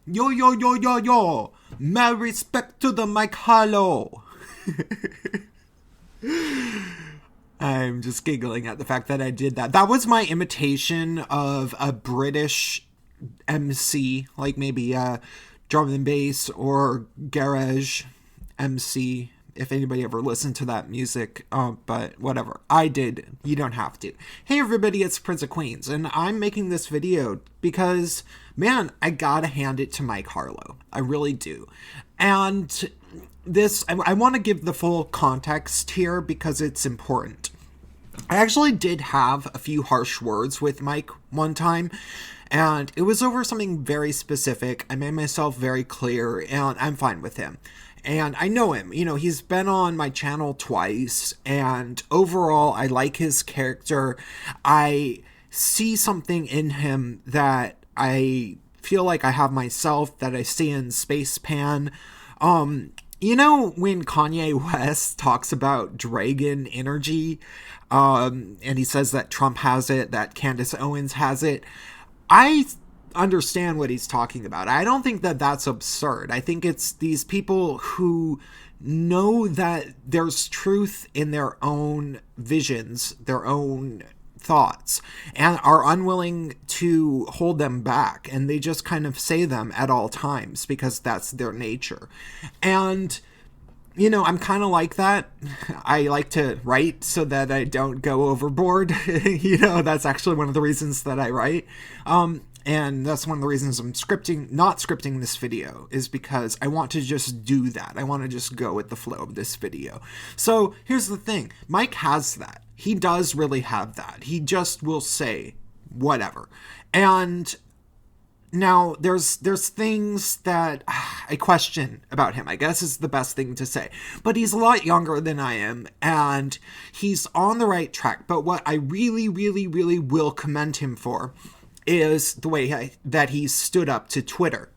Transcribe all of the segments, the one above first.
Yo, yo, yo, yo, yo. Mad respect to the Mike Harlow. I'm just giggling at the fact that I did that. That was my imitation of a British MC, like maybe drum and bass or garage MC, if anybody ever listened to that music. But whatever. I did. You don't have to. Hey everybody, it's Prince of Queens, and I'm making this video because, man, I gotta hand it to Mike Harlow. I really do. And I want to give the full context here because it's important. I actually did have a few harsh words with Mike one time, and it was over something very specific. I made myself very clear, and I'm fine with him. And I know him. You know, he's been on my channel twice, and overall, I like his character. I see something in him that I feel like I have myself, that I see in Space Pan. You know, when Kanye West talks about dragon energy, and he says that Trump has it, that Candace Owens has it, I understand what he's talking about. I don't think that that's absurd. I think it's these people who know that there's truth in their own visions, their own thoughts, and are unwilling to hold them back, and they just kind of say them at all times because that's their nature. And you know, I'm kind of like that. I like to write so that I don't go overboard. You know, that's actually one of the reasons that I write. And that's one of the reasons I'm not scripting this video, is because I want to just do that. I want to just go with the flow of this video. So here's the thing. Mike has that. He does really have that. He just will say whatever. And now, there's things that I question about him, I guess is the best thing to say. But he's a lot younger than I am, and he's on the right track. But what I really, really, really will commend him for is the way that he stood up to Twitter.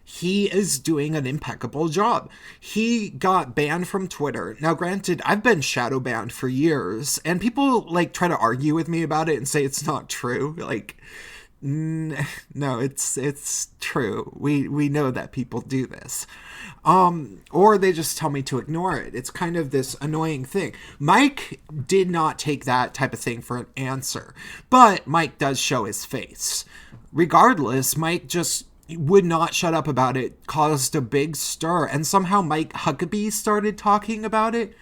He is doing an impeccable job. He got banned from Twitter. Now, granted, I've been shadow banned for years, and people, like, try to argue with me about it and say it's not true. Like, no, it's true. We know that people do this. Or they just tell me to ignore it. It's kind of this annoying thing. Mike did not take that type of thing for an answer, but Mike does show his face. Regardless, Mike just would not shut up about it, caused a big stir, and somehow Mike Huckabee started talking about it.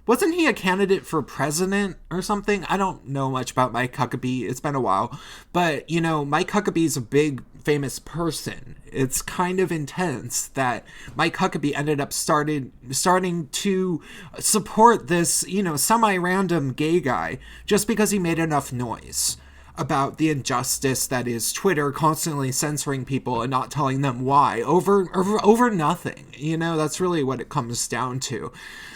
Wasn't he a candidate for president or something? I don't know much about Mike Huckabee. It's been a while. But, you know, Mike Huckabee's a big, famous person. It's kind of intense that Mike Huckabee ended up starting to support this, you know, semi-random gay guy just because he made enough noise about the injustice that is Twitter constantly censoring people and not telling them why over nothing. You know, that's really what it comes down to.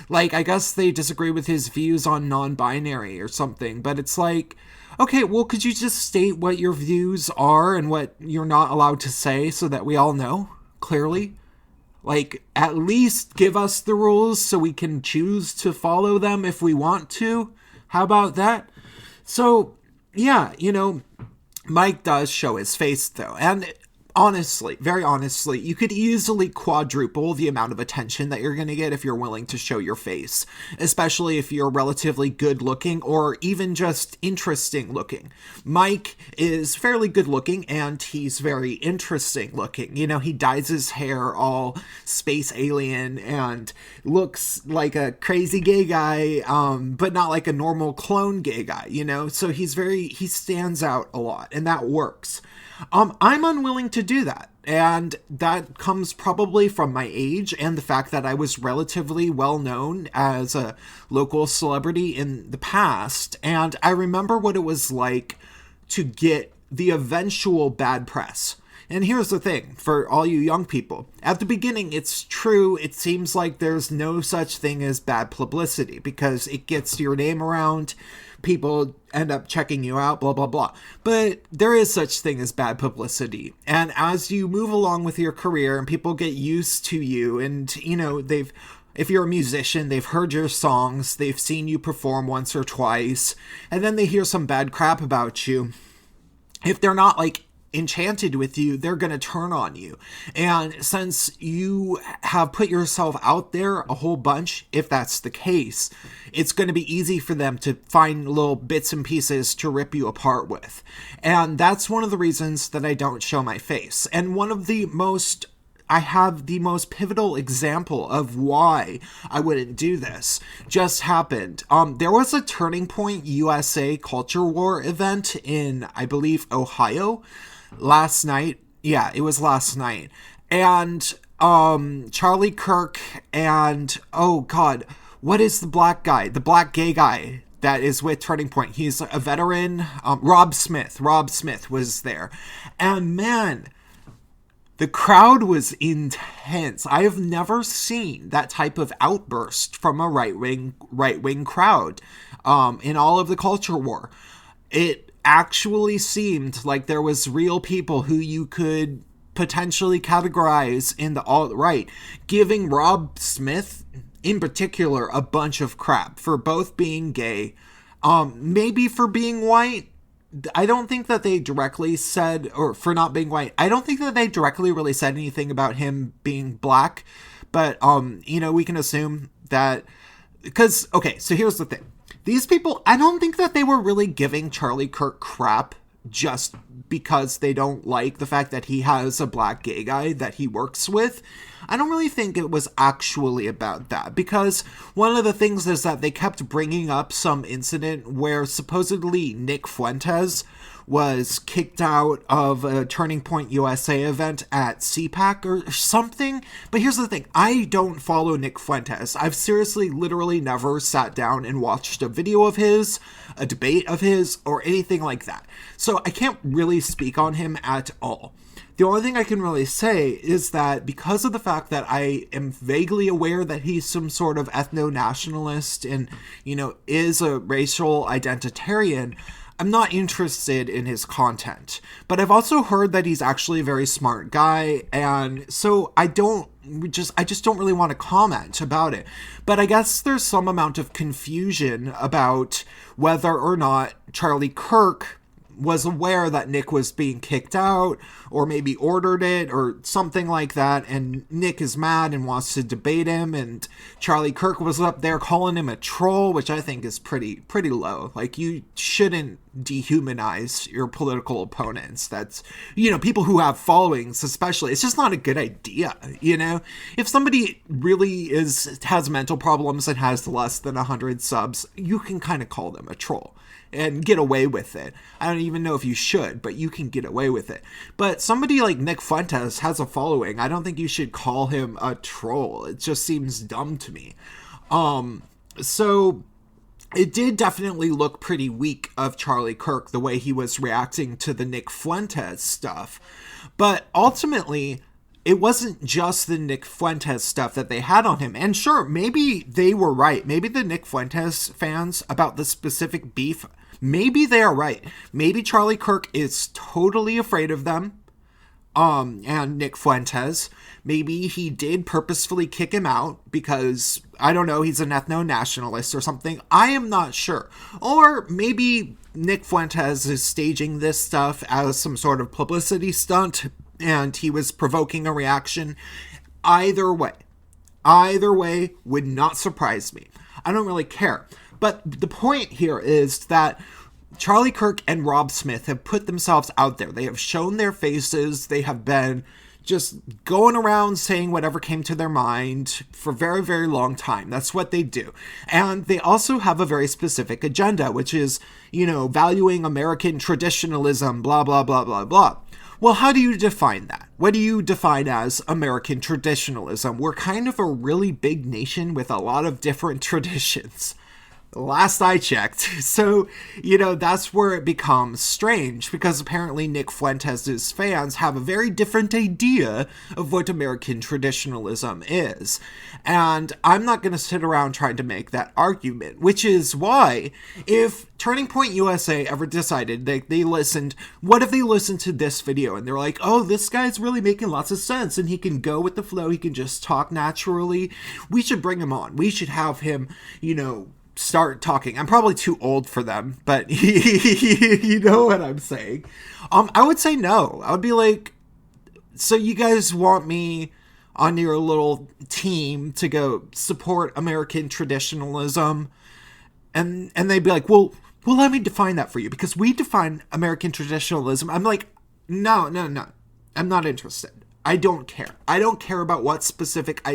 Like, I guess they disagree with his views on non-binary or something, but it's like, okay, well, could you just state what your views are and what you're not allowed to say so that we all know clearly? Like, at least give us the rules so we can choose to follow them if we want to. How about that? So, yeah, you know, Mike does show his face, though. And honestly, very honestly, you could easily quadruple the amount of attention that you're going to get if you're willing to show your face, especially if you're relatively good looking or even just interesting looking. Mike is fairly good looking and he's very interesting looking. You know, he dyes his hair all space alien and looks like a crazy gay guy, but not like a normal clone gay guy, you know? So he stands out a lot, and that works. I'm unwilling to do that, and that comes probably from my age and the fact that I was relatively well known as a local celebrity in the past, and I remember what it was like to get the eventual bad press. And here's the thing, for all you young people, at the beginning, it's true, it seems like there's no such thing as bad publicity, because it gets your name around, people end up checking you out, blah, blah, blah. But there is such thing as bad publicity. And as you move along with your career and people get used to you and, you know, if you're a musician, they've heard your songs, they've seen you perform once or twice, and then they hear some bad crap about you. If they're not, like, enchanted with you, they're going to turn on you. And since you have put yourself out there a whole bunch, if that's the case, it's going to be easy for them to find little bits and pieces to rip you apart with. And that's one of the reasons that I don't show my face. And I have the most pivotal example of why I wouldn't do this just happened. There was a Turning Point USA Culture War event in, I believe, Ohio last night. Yeah, it was last night. And Charlie Kirk and, oh God, what is the black guy? The black gay guy that is with Turning Point. He's a veteran. Rob Smith. Rob Smith was there. And man, the crowd was intense. I have never seen that type of outburst from a right-wing crowd in all of the culture war. It actually seemed like there was real people who you could potentially categorize in the alt-right, giving Rob Smith, in particular, a bunch of crap for both being gay, maybe for being white. I don't think that they directly said, or for not being white, I don't think that they directly really said anything about him being black, but, we can assume that, because, okay, so here's the thing. These people, I don't think that they were really giving Charlie Kirk crap just because they don't like the fact that he has a black gay guy that he works with. I don't really think it was actually about that, because one of the things is that they kept bringing up some incident where supposedly Nick Fuentes was kicked out of a Turning Point USA event at CPAC or something. But here's the thing. I don't follow Nick Fuentes. I've seriously literally never sat down and watched a video of his, a debate of his, or anything like that. So I can't really speak on him at all. The only thing I can really say is that because of the fact that I am vaguely aware that he's some sort of ethno-nationalist and, is a racial identitarian, I'm not interested in his content. But I've also heard that he's actually a very smart guy, and so I just don't really want to comment about it. But I guess there's some amount of confusion about whether or not Charlie Kirk was aware that Nick was being kicked out, or maybe ordered it, or something like that, and Nick is mad and wants to debate him, and Charlie Kirk was up there calling him a troll, which I think is pretty low. Like, you shouldn't dehumanize your political opponents. That's, people who have followings especially, it's just not a good idea, If somebody really has mental problems and has less than 100 subs, you can kind of call them a troll and get away with it. I don't even know if you should, but you can get away with it. But somebody like Nick Fuentes has a following. I don't think you should call him a troll. It just seems dumb to me. So it did definitely look pretty weak of Charlie Kirk, the way he was reacting to the Nick Fuentes stuff. But ultimately, it wasn't just the Nick Fuentes stuff that they had on him. And sure, maybe they were right. Maybe the Nick Fuentes fans about the specific beef, maybe they are right. Maybe Charlie Kirk is totally afraid of them. And Nick Fuentes, maybe he did purposefully kick him out because, I don't know, he's an ethno-nationalist or something. I am not sure. Or maybe Nick Fuentes is staging this stuff as some sort of publicity stunt, and he was provoking a reaction. Either way would not surprise me. I don't really care. But the point here is that Charlie Kirk and Rob Smith have put themselves out there. They have shown their faces. They have been just going around saying whatever came to their mind for a very, very long time. That's what they do. And they also have a very specific agenda, which is, valuing American traditionalism, blah, blah, blah, blah, blah. Well, how do you define that? What do you define as American traditionalism? We're kind of a really big nation with a lot of different traditions. Last I checked. So, that's where it becomes strange, because apparently Nick Fuentes' fans have a very different idea of what American traditionalism is. And I'm not going to sit around trying to make that argument, which is why, if Turning Point USA ever decided they listened, what if they listened to this video and they're like, oh, this guy's really making lots of sense and he can go with the flow, he can just talk naturally, we should bring him on. We should have him, start talking. I'm probably too old for them, but you know what I'm saying. I would say no. I would be like, so you guys want me on your little team to go support American traditionalism? And they'd be like, well, let me define that for you, because we define American traditionalism. I'm like, no. I'm not interested. I don't care. I don't care about what specific,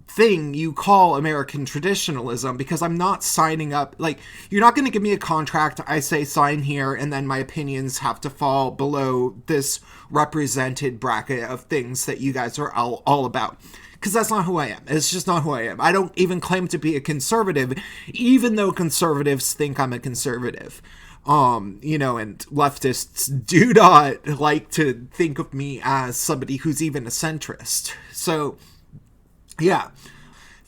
thing you call American traditionalism, because I'm not signing up. Like, you're not going to give me a contract. I say sign here, and then my opinions have to fall below this represented bracket of things that you guys are all about. Because that's not who I am. It's just not who I am. I don't even claim to be a conservative, even though conservatives think I'm a conservative. And leftists do not like to think of me as somebody who's even a centrist. So, yeah,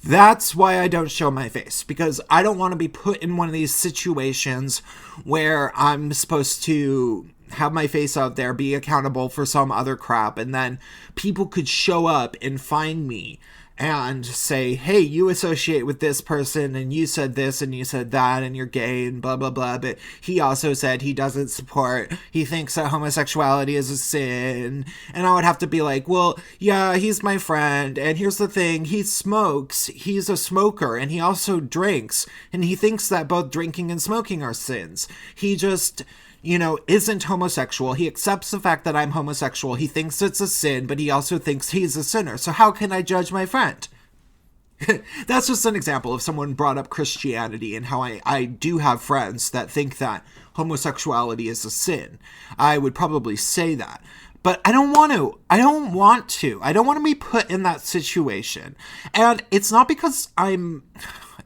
that's why I don't show my face, because I don't want to be put in one of these situations where I'm supposed to have my face out there, be accountable for some other crap, and then people could show up and find me and say, hey, you associate with this person, and you said this, and you said that, and you're gay, and blah, blah, blah, but he also said he doesn't support, he thinks that homosexuality is a sin, and I would have to be like, well, yeah, he's my friend, and here's the thing, he smokes, he's a smoker, and he also drinks, and he thinks that both drinking and smoking are sins. He just, isn't homosexual. He accepts the fact that I'm homosexual. He thinks it's a sin, but he also thinks he's a sinner. So how can I judge my friend? That's just an example of someone brought up Christianity and how I do have friends that think that homosexuality is a sin. I would probably say that. But I don't want to. I don't want to be put in that situation. And it's not because I'm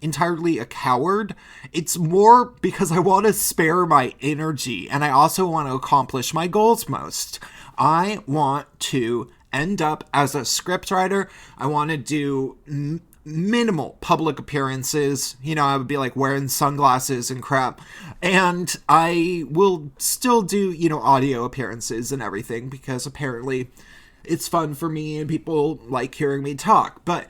entirely a coward. It's more because I want to spare my energy, and I also want to accomplish my goals most. I want to end up as a scriptwriter. I want to do minimal public appearances. I would be like wearing sunglasses and crap. And I will still do, audio appearances and everything, because apparently it's fun for me and people like hearing me talk. But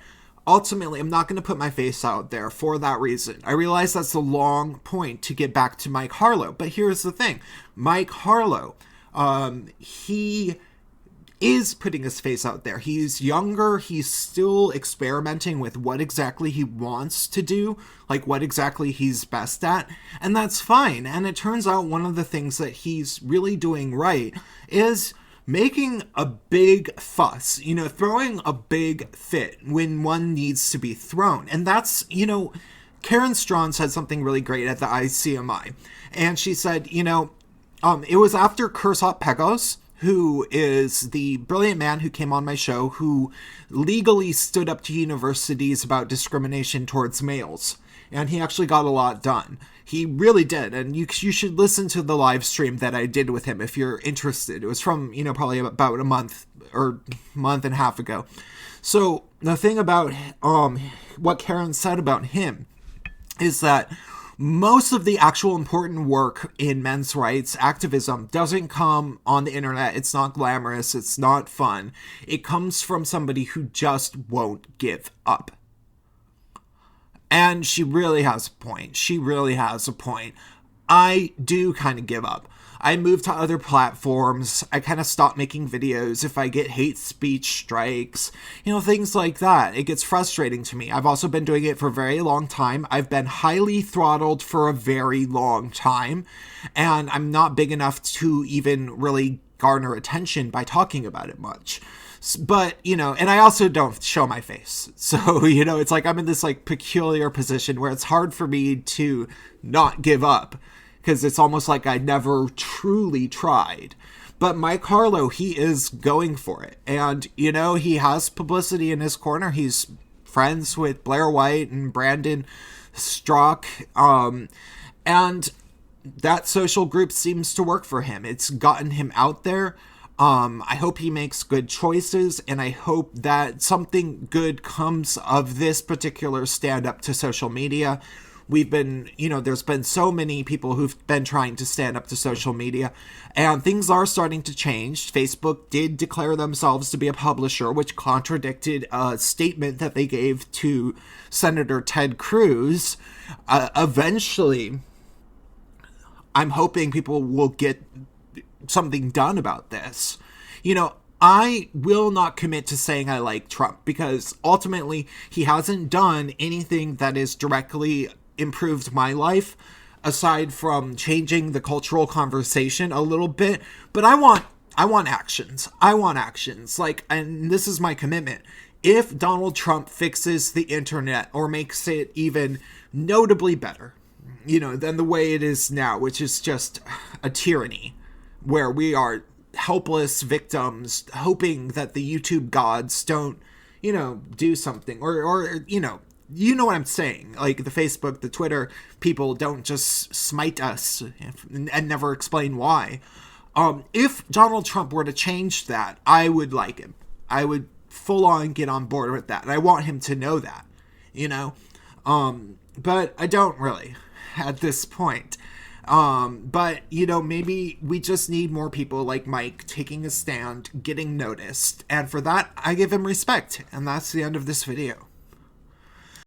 ultimately, I'm not going to put my face out there for that reason. I realize that's a long point to get back to Mike Harlow. But here's the thing. Mike Harlow, he is putting his face out there. He's younger. He's still experimenting with what exactly he wants to do, like what exactly he's best at. And that's fine. And it turns out one of the things that he's really doing right is making a big fuss, throwing a big fit when one needs to be thrown. And that's, Karen Strawn said something really great at the ICMI. And she said, it was after Kursot Pegos, who is the brilliant man who came on my show, who legally stood up to universities about discrimination towards males. And he actually got a lot done. He really did. And you should listen to the live stream that I did with him if you're interested. It was from, probably about a month or month and a half ago. So the thing about what Karen said about him is that most of the actual important work in men's rights activism doesn't come on the internet. It's not glamorous. It's not fun. It comes from somebody who just won't give up. And she really has a point. She really has a point. I do kind of give up. I moved to other platforms. I kind of stopped making videos if I get hate speech strikes, things like that. It gets frustrating to me. I've also been doing it for a very long time. I've been highly throttled for a very long time, and I'm not big enough to even really garner attention by talking about it much. But, and I also don't show my face. So, it's like I'm in this peculiar position where it's hard for me to not give up, because it's almost like I never truly tried. But Mike Harlow, he is going for it. And, he has publicity in his corner. He's friends with Blair White and Brandon Strzok. And that social group seems to work for him. It's gotten him out there. I hope he makes good choices, and I hope that something good comes of this particular stand-up to social media. we've been, there's been so many people who've been trying to stand up to social media, and things are starting to change. Facebook did declare themselves to be a publisher, which contradicted a statement that they gave to Senator Ted Cruz. Eventually, I'm hoping people will get something done about this. I will not commit to saying I like Trump, because ultimately he hasn't done anything that has directly improved my life, aside from changing the cultural conversation a little bit. But I want actions. I want actions. And this is my commitment. If Donald Trump fixes the internet or makes it even notably better, than the way it is now, which is just a tyranny, where we are helpless victims hoping that the YouTube gods don't, do something, or what I'm saying. Like the Facebook, the Twitter people don't just smite us and never explain why. If Donald Trump were to change that, I would like him. I would full on get on board with that. And I want him to know that, but I don't really at this point. But maybe we just need more people like Mike taking a stand, getting noticed. And for that, I give him respect. And that's the end of this video.